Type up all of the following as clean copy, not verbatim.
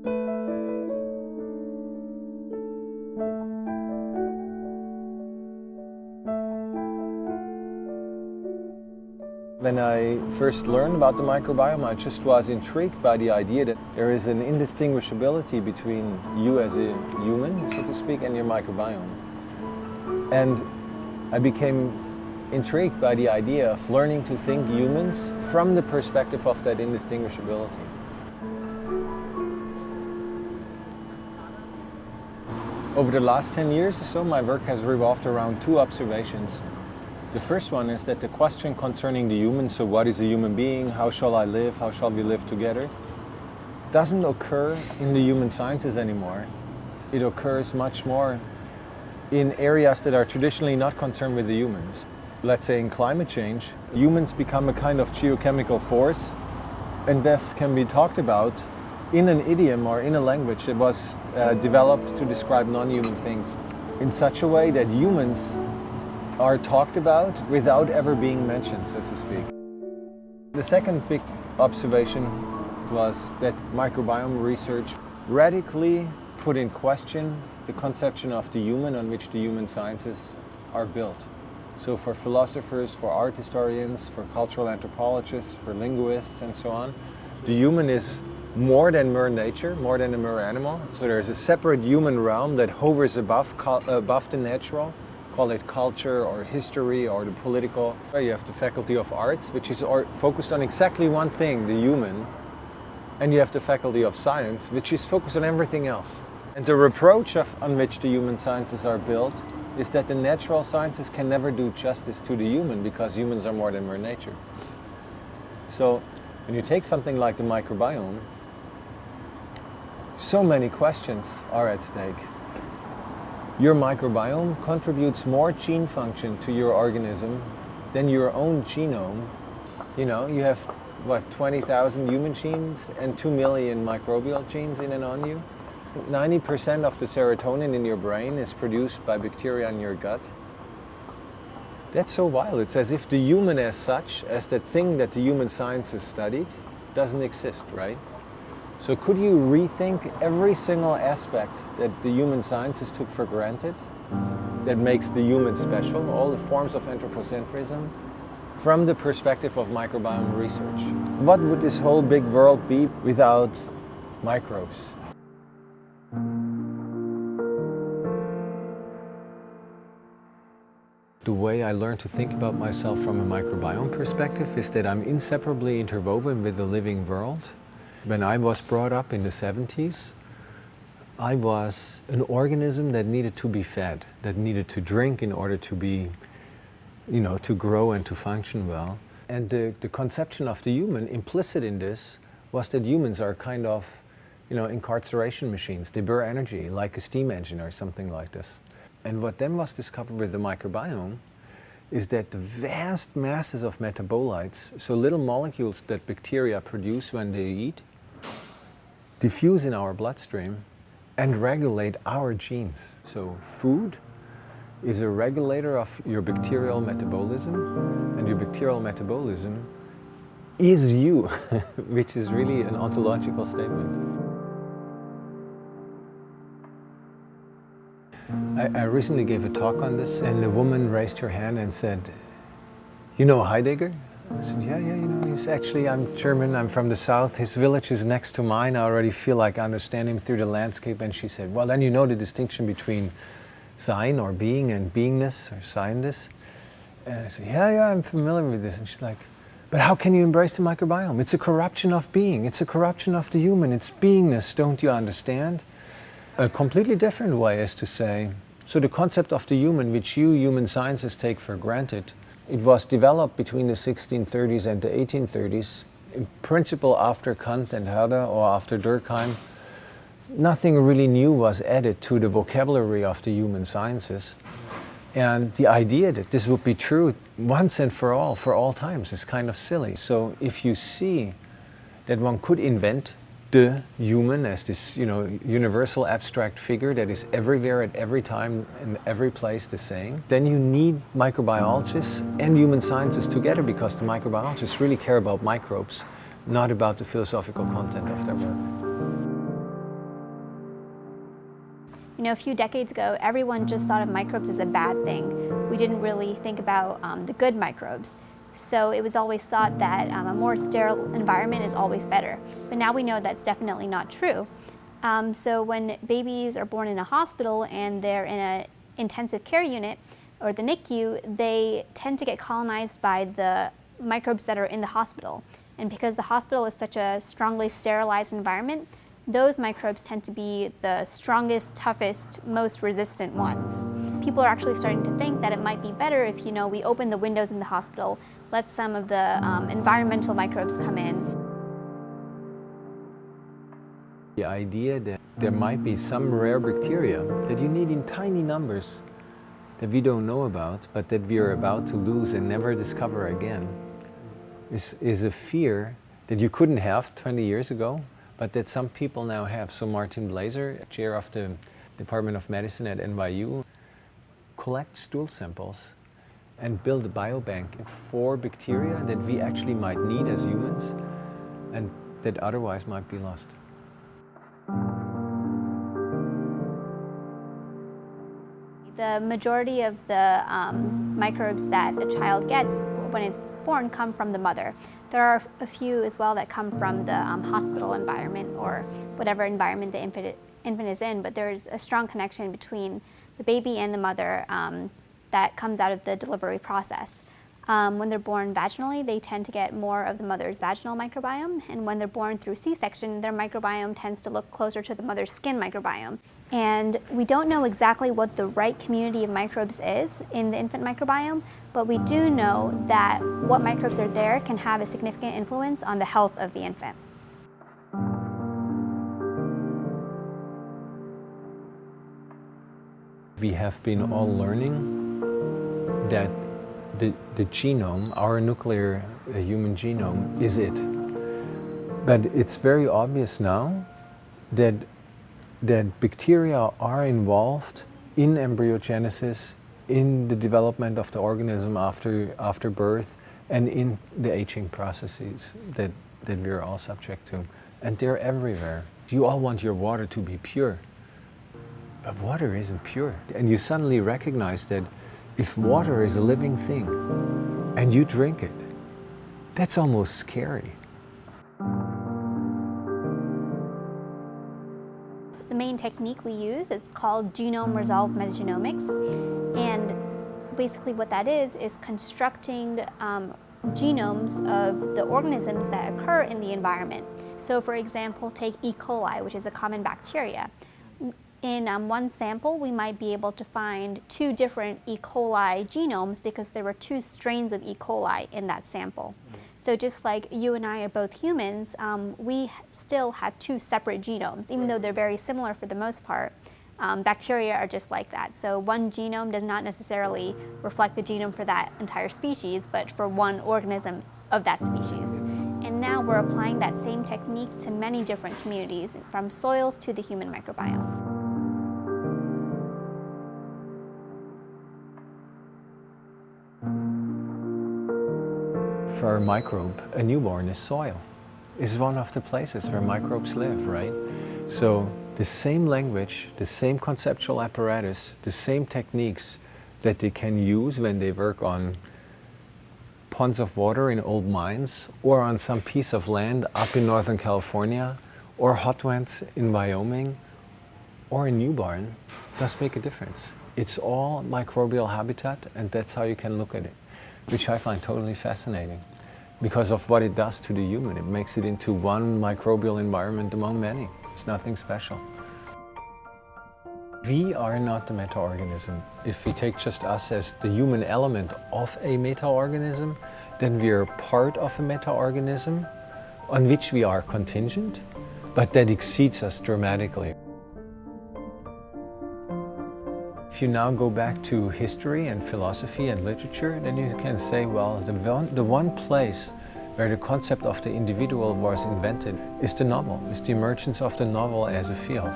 When I first learned about the microbiome, I just was intrigued by the idea that there is an indistinguishability between you as a human, so to speak, and your microbiome. And I became intrigued by the idea of learning to think humans from the perspective of that indistinguishability. Over the last 10 years or so, my work has revolved around two observations. The first one is that the question concerning the human, so what is a human being, how shall I live, how shall we live together, doesn't occur in the human sciences anymore. It occurs much more in areas that are traditionally not concerned with the humans. Let's say in climate change, humans become a kind of geochemical force, and this can be talked about in an idiom or in a language that was developed to describe non-human things in such a way that humans are talked about without ever being mentioned, so to speak. The second big observation was that microbiome research radically put in question the conception of the human on which the human sciences are built. So for philosophers, for art historians, for cultural anthropologists, for linguists and so on, the human is more than mere nature, more than a mere animal. So there's a separate human realm that hovers above the natural. Call it culture or history or the political. You have the faculty of arts, which is focused on exactly one thing, the human. And you have the faculty of science, which is focused on everything else. And the reproach on which the human sciences are built is that the natural sciences can never do justice to the human because humans are more than mere nature. So when you take something like the microbiome, so many questions are at stake. Your microbiome contributes more gene function to your organism than your own genome. You know, you have, what, 20,000 human genes and 2 million microbial genes in and on you. 90% of the serotonin in your brain is produced by bacteria in your gut. That's so wild. It's as if the human as such, as that thing that the human sciences studied, doesn't exist, right? So could you rethink every single aspect that the human sciences took for granted, that makes the human special, all the forms of anthropocentrism, from the perspective of microbiome research? What would this whole big world be without microbes? The way I learned to think about myself from a microbiome perspective is that I'm inseparably interwoven with the living world. When I was brought up in the 70s, I was an organism that needed to be fed, that needed to drink in order to be, to grow and to function well. And the conception of the human implicit in this was that humans are kind of, incarceration machines. They burn energy like a steam engine or something like this. And what then was discovered with the microbiome is that the vast masses of metabolites, so little molecules that bacteria produce when they eat, diffuse in our bloodstream and regulate our genes. So food is a regulator of your bacterial metabolism, and your bacterial metabolism is you, which is really an ontological statement. I recently gave a talk on this, and a woman raised her hand and said, "You know Heidegger?" I said, yeah, he's actually, I'm German, I'm from the south, his village is next to mine, I already feel like I understand him through the landscape. And she said, well, then you know the distinction between sein or being and beingness or seinness. And I said, yeah, I'm familiar with this. And she's like, but how can you embrace the microbiome? It's a corruption of being, it's a corruption of the human, it's beingness, don't you understand? A completely different way is to say, so the concept of the human, which you human sciences take for granted, it was developed between the 1630s and the 1830s, in principle after Kant and Herder or after Durkheim. Nothing really new was added to the vocabulary of the human sciences. And the idea that this would be true once and for all times, is kind of silly. So if you see that one could invent the human as this, universal abstract figure that is everywhere at every time and every place the same, then you need microbiologists and human sciences together, because the microbiologists really care about microbes, not about the philosophical content of their work. A few decades ago, everyone just thought of microbes as a bad thing. We didn't really think about the good microbes. So it was always thought that a more sterile environment is always better. But now we know that's definitely not true. So when babies are born in a hospital and they're in an intensive care unit or the NICU, they tend to get colonized by the microbes that are in the hospital. And because the hospital is such a strongly sterilized environment, those microbes tend to be the strongest, toughest, most resistant ones. People are actually starting to think that it might be better if, we open the windows in the hospital, let some of the environmental microbes come in. The idea that there might be some rare bacteria that you need in tiny numbers that we don't know about, but that we are about to lose and never discover again, is a fear that you couldn't have 20 years ago, but that some people now have. So Martin Blaser, chair of the Department of Medicine at NYU, collects stool samples and build a biobank for bacteria that we actually might need as humans and that otherwise might be lost. The majority of the microbes that a child gets when it's born come from the mother. There are a few as well that come from the hospital environment or whatever environment the infant is in, but there's a strong connection between the baby and the mother that comes out of the delivery process. When they're born vaginally, they tend to get more of the mother's vaginal microbiome, and when they're born through C-section, their microbiome tends to look closer to the mother's skin microbiome. And we don't know exactly what the right community of microbes is in the infant microbiome, but we do know that what microbes are there can have a significant influence on the health of the infant. We have been all learning that the genome, our nuclear human genome, is it. But it's very obvious now that bacteria are involved in embryogenesis, in the development of the organism after birth, and in the aging processes that we're all subject to. And they're everywhere. You all want your water to be pure, but water isn't pure. And you suddenly recognize that if water is a living thing and you drink it, that's almost scary. The main technique we use, it's called genome resolved metagenomics, and basically what that is constructing genomes of the organisms that occur in the environment. So for example, take E. coli, which is a common bacteria. In one sample, we might be able to find 2 different E. coli genomes because there were 2 strains of E. coli in that sample. So just like you and I are both humans, we still have 2 separate genomes, even though they're very similar for the most part. Bacteria are just like that. So one genome does not necessarily reflect the genome for that entire species, but for one organism of that species. And now we're applying that same technique to many different communities, from soils to the human microbiome. For a microbe, a newborn is soil. Is one of the places where microbes live, right? So the same language, the same conceptual apparatus, the same techniques that they can use when they work on ponds of water in old mines or on some piece of land up in Northern California or hotlands in Wyoming or a newborn does make a difference. It's all microbial habitat, and that's how you can look at it, which I find totally fascinating because of what it does to the human. It makes it into one microbial environment among many. It's nothing special. We are not the meta-organism. If we take just us as the human element of a meta-organism, then we are part of a meta-organism on which we are contingent, but that exceeds us dramatically. If you now go back to history and philosophy and literature, then you can say, well, the one place where the concept of the individual was invented is the novel, is the emergence of the novel as a field.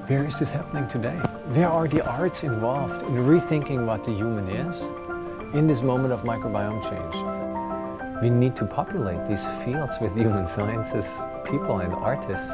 Where is this happening today? Where are the arts involved in rethinking what the human is in this moment of microbiome change? We need to populate these fields with human sciences people and artists